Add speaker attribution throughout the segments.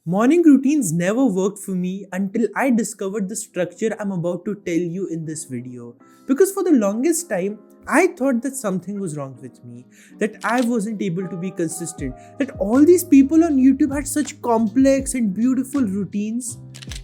Speaker 1: Morning routines never worked for me until I discovered the structure I'm about to tell you in this video. Because for the longest time, I thought that something was wrong with me, that I wasn't able to be consistent, that all these people on YouTube had such complex and beautiful routines.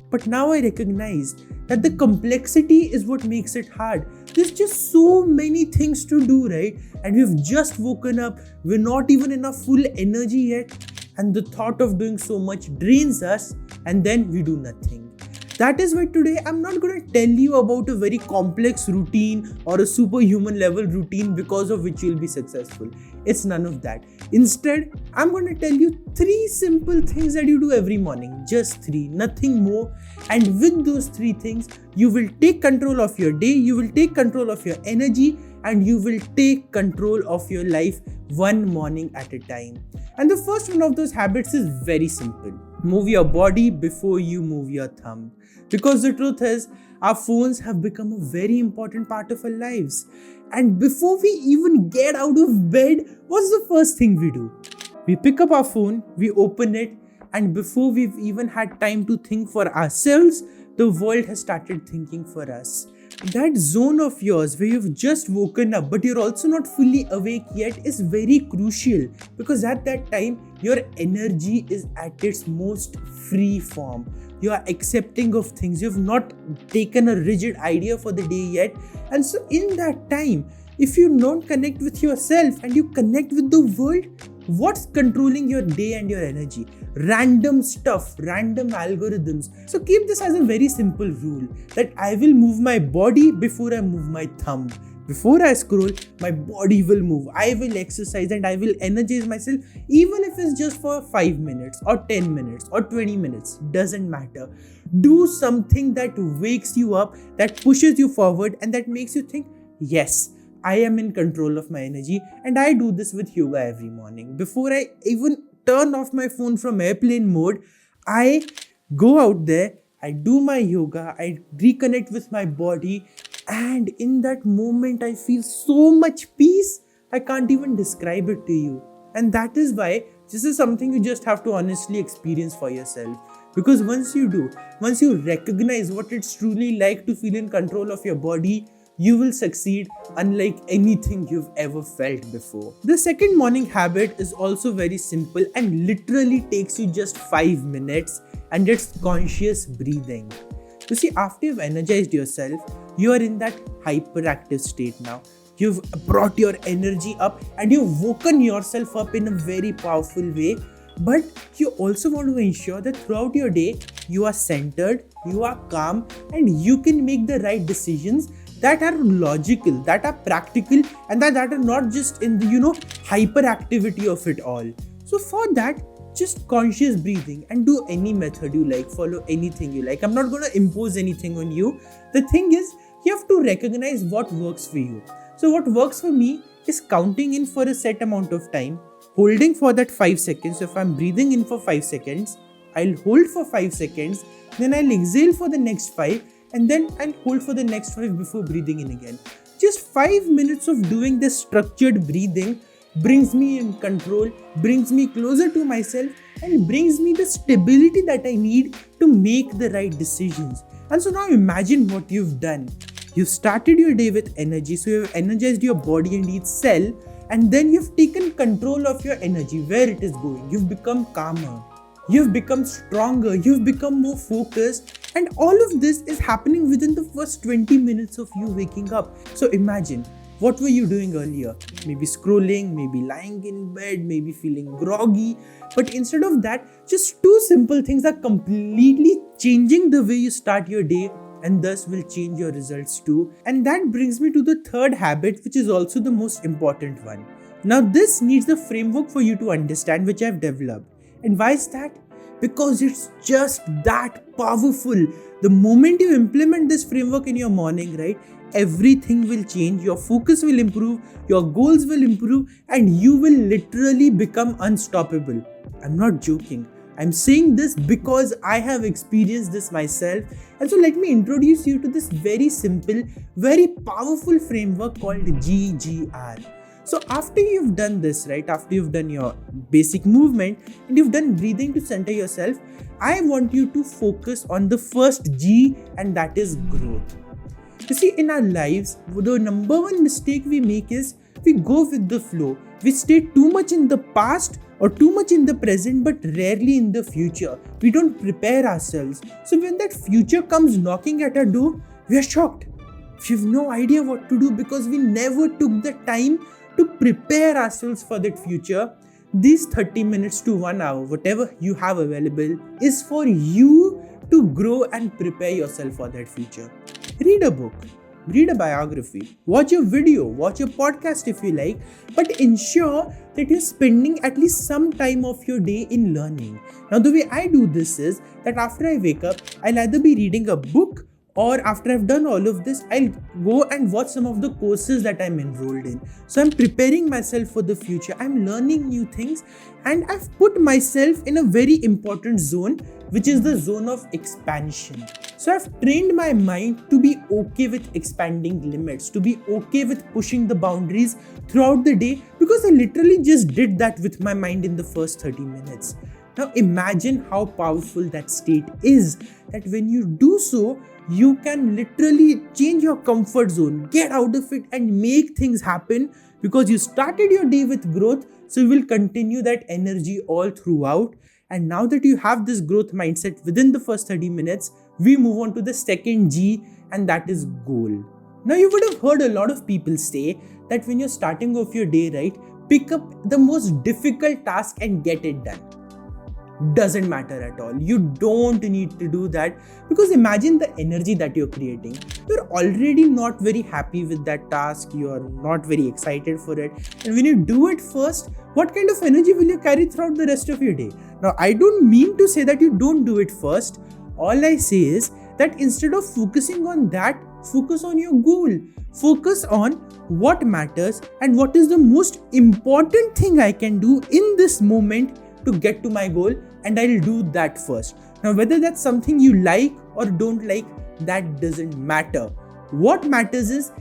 Speaker 1: But now I recognize that the complexity is what makes it hard. There's just so many things to do, right? And we've just woken up, we're not even in our full energy yet. And the thought of doing so much drains us, and then we do nothing. That is why today I'm not going to tell you about a very complex routine or a superhuman level routine because of which you'll be successful. It's none of that. Instead, I'm going to tell you 3 simple things that you do every morning. Just 3, nothing more. And with those 3 things, you will take control of your day, you will take control of your energy, and you will take control of your life one morning at a time. And the first one of those habits is very simple. Move your body before you move your thumb. Because the truth is, our phones have become a very important part of our lives. And before we even get out of bed, what's the first thing we do? We pick up our phone, we open it, and before we've even had time to think for ourselves, the world has started thinking for us. That zone of yours where you've just woken up but you're also not fully awake yet is very crucial, because at that time your energy is at its most free form. You are accepting of things. You've not taken a rigid idea for the day yet. And so in that time, if you don't connect with yourself and you connect with the world, what's controlling your day and your energy? Random stuff, random algorithms. So keep this as a very simple rule that I will move my body before I move my thumb. Before I scroll, my body will move. I will exercise and I will energize myself, even if it's just for 5 minutes or 10 minutes or 20 minutes. Doesn't matter. Do something that wakes you up, that pushes you forward, and that makes you think, yes, I am in control of my energy. And I do this with yoga every morning. Before I even turn off my phone from airplane mode, I go out there, I do my yoga, I reconnect with my body, and in that moment I feel so much peace, I can't even describe it to you. And that is why this is something you just have to honestly experience for yourself. Because once you do, once you recognize what it's truly like to feel in control of your body, you will succeed unlike anything you've ever felt before. The second morning habit is also very simple and literally takes you just 5 minutes, and it's conscious breathing. You see, after you've energized yourself, you are in that hyperactive state now. You've brought your energy up and you've woken yourself up in a very powerful way. But you also want to ensure that throughout your day, you are centered, you are calm, and you can make the right decisions that are logical, that are practical, and that are not just in the, hyperactivity of it all. So for that, just conscious breathing and do any method you like, follow anything you like. I'm not going to impose anything on you. The thing is, you have to recognize what works for you. So what works for me is counting in for a set amount of time, holding for that 5 seconds. So if I'm breathing in for 5 seconds, I'll hold for 5 seconds, then I'll exhale for the next 5, and then I'll hold for the next 5 before breathing in again. Just 5 minutes of doing this structured breathing brings me in control, brings me closer to myself, and brings me the stability that I need to make the right decisions. And so now imagine what you've done. You've started your day with energy, so you've energized your body and each cell, and then you've taken control of your energy, where it is going. You've become calmer, you've become stronger, you've become more focused, and all of this is happening within the first 20 minutes of you waking up. So imagine, what were you doing earlier? Maybe scrolling, maybe lying in bed, maybe feeling groggy. But instead of that, just 2 simple things are completely changing the way you start your day, and thus will change your results too. And that brings me to the third habit, which is also the most important one. Now this needs a framework for you to understand, which I've developed. And why is that? Because it's just that powerful. The moment you implement this framework in your morning, right, everything will change, your focus will improve, your goals will improve, and you will literally become unstoppable. I'm not joking. I'm saying this because I have experienced this myself. And so let me introduce you to this very simple, very powerful framework called GGR. So after you've done this, right, after you've done your basic movement and you've done breathing to center yourself, I want you to focus on the first G, and that is growth. You see, in our lives, the number one mistake we make is we go with the flow. We stay too much in the past or too much in the present, but rarely in the future. We don't prepare ourselves. So when that future comes knocking at our door, we are shocked. We have no idea what to do because we never took the time to prepare ourselves for that future. These 30 minutes to 1 hour, whatever you have available, is for you to grow and prepare yourself for that future. Read a book, read a biography, watch a video, watch a podcast if you like, but ensure that you're spending at least some time of your day in learning. Now, the way I do this is that after I wake up, I'll either be reading a book, or after I've done all of this, I'll go and watch some of the courses that I'm enrolled in. So I'm preparing myself for the future. I'm learning new things, and I've put myself in a very important zone, which is the zone of expansion. So I've trained my mind to be okay with expanding limits, to be okay with pushing the boundaries throughout the day, because I literally just did that with my mind in the first 30 minutes. Now imagine how powerful that state is, that when you do so, you can literally change your comfort zone, get out of it and make things happen, because you started your day with growth. So you will continue that energy all throughout. And now that you have this growth mindset within the first 30 minutes, we move on to the second G, and that is goal. Now you would have heard a lot of people say that when you're starting off your day, right, pick up the most difficult task and get it done. Doesn't matter at all. You don't need to do that, because imagine the energy that you're creating. You're already not very happy with that task. You're not very excited for it. And when you do it first, what kind of energy will you carry throughout the rest of your day? Now, I don't mean to say that you don't do it first. All I say is that instead of focusing on that, focus on your goal. Focus on what matters and what is the most important thing I can do in this moment to get to my goal, and I'll do that first. Now, whether that's something you like or don't like, that doesn't matter. What matters is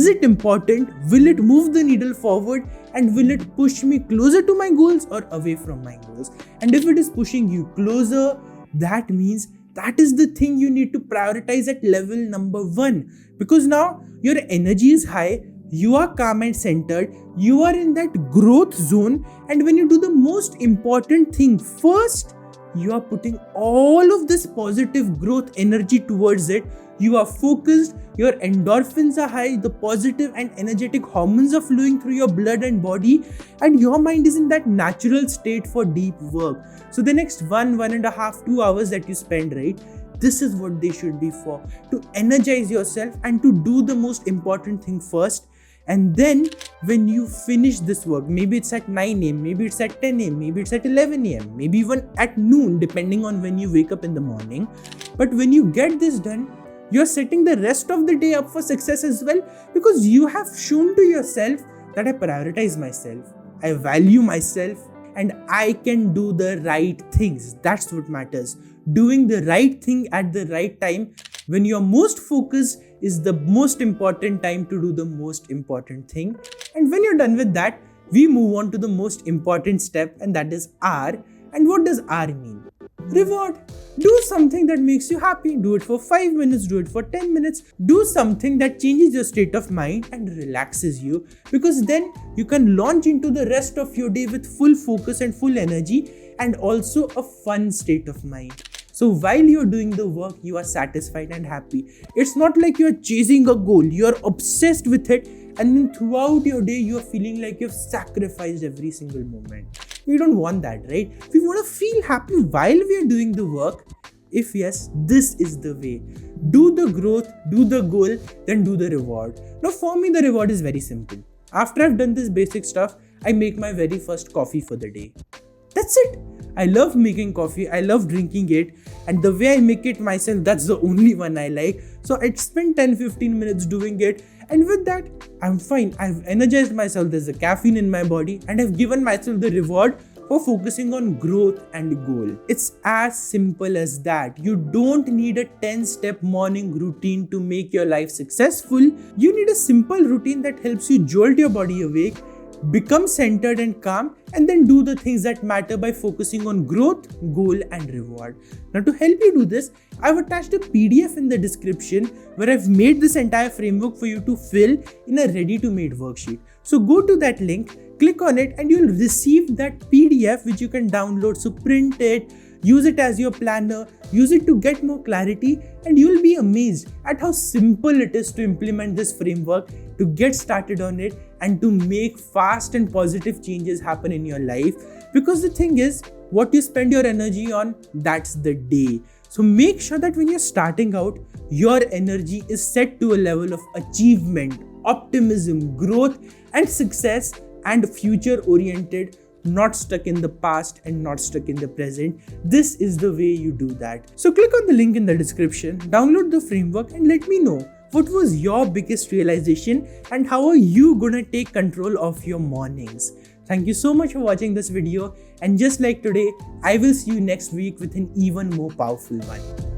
Speaker 1: it important? Will it move the needle forward? And will it push me closer to my goals or away from my goals? And if it is pushing you closer, that means that is the thing you need to prioritize at level number 1. Because now your energy is high, you are calm and centered, you are in that growth zone, and when you do the most important thing first, you are putting all of this positive growth energy towards it. You are focused, your endorphins are high, the positive and energetic hormones are flowing through your blood and body, and your mind is in that natural state for deep work. So the next 1.5, 2 hours that you spend, right, this is what they should be for, to energize yourself and to do the most important thing first. And then when you finish this work, maybe it's at 9 a.m, maybe it's at 10 a.m, maybe it's at 11 a.m, maybe even at noon, depending on when you wake up in the morning. But when you get this done, you're setting the rest of the day up for success as well, because you have shown to yourself that I prioritize myself, I value myself, and I can do the right things. That's what matters. Doing the right thing at the right time, when you're most focused, is the most important time to do the most important thing. And when you're done with that, we move on to the most important step, and that is R. And what does R mean? Reward. Do something that makes you happy. Do it for 5 minutes, do it for 10 minutes. Do something that changes your state of mind and relaxes you, because then you can launch into the rest of your day with full focus and full energy, and also a fun state of mind. So while you're doing the work, you are satisfied and happy. It's not like you're chasing a goal, you're obsessed with it, and then throughout your day, you're feeling like you've sacrificed every single moment. We don't want that, right? We want to feel happy while we are doing the work. If yes, this is the way. Do the growth, do the goal, then do the reward. Now for me, the reward is very simple. After I've done this basic stuff, I make my very first coffee for the day. That's it. I love making coffee, I love drinking it, and the way I make it myself, that's the only one I like. So I'd spend 10-15 minutes doing it, and with that, I'm fine. I've energized myself, there's a caffeine in my body, and I've given myself the reward for focusing on growth and goal. It's as simple as that. You don't need a 10-step morning routine to make your life successful. You need a simple routine that helps you jolt your body awake, become centered and calm, and then do the things that matter by focusing on growth, goal, and reward. Now, to help you do this, I've attached a PDF in the description where I've made this entire framework for you to fill in a ready-to-made worksheet. So go to that link, click on it, and you'll receive that PDF which you can download. So print it, use it as your planner, use it to get more clarity, and you'll be amazed at how simple it is to implement this framework, to get started on it, and to make fast and positive changes happen in your life. Because the thing is, what you spend your energy on, that's the day. So make sure that when you're starting out, your energy is set to a level of achievement, optimism, growth, and success, and future oriented, not stuck in the past and not stuck in the present. This is the way you do that. So click on the link in the description, download the framework, and let me know what was your biggest realization and how are you gonna take control of your mornings. Thank you so much for watching this video, and just like today, I will see you next week with an even more powerful one.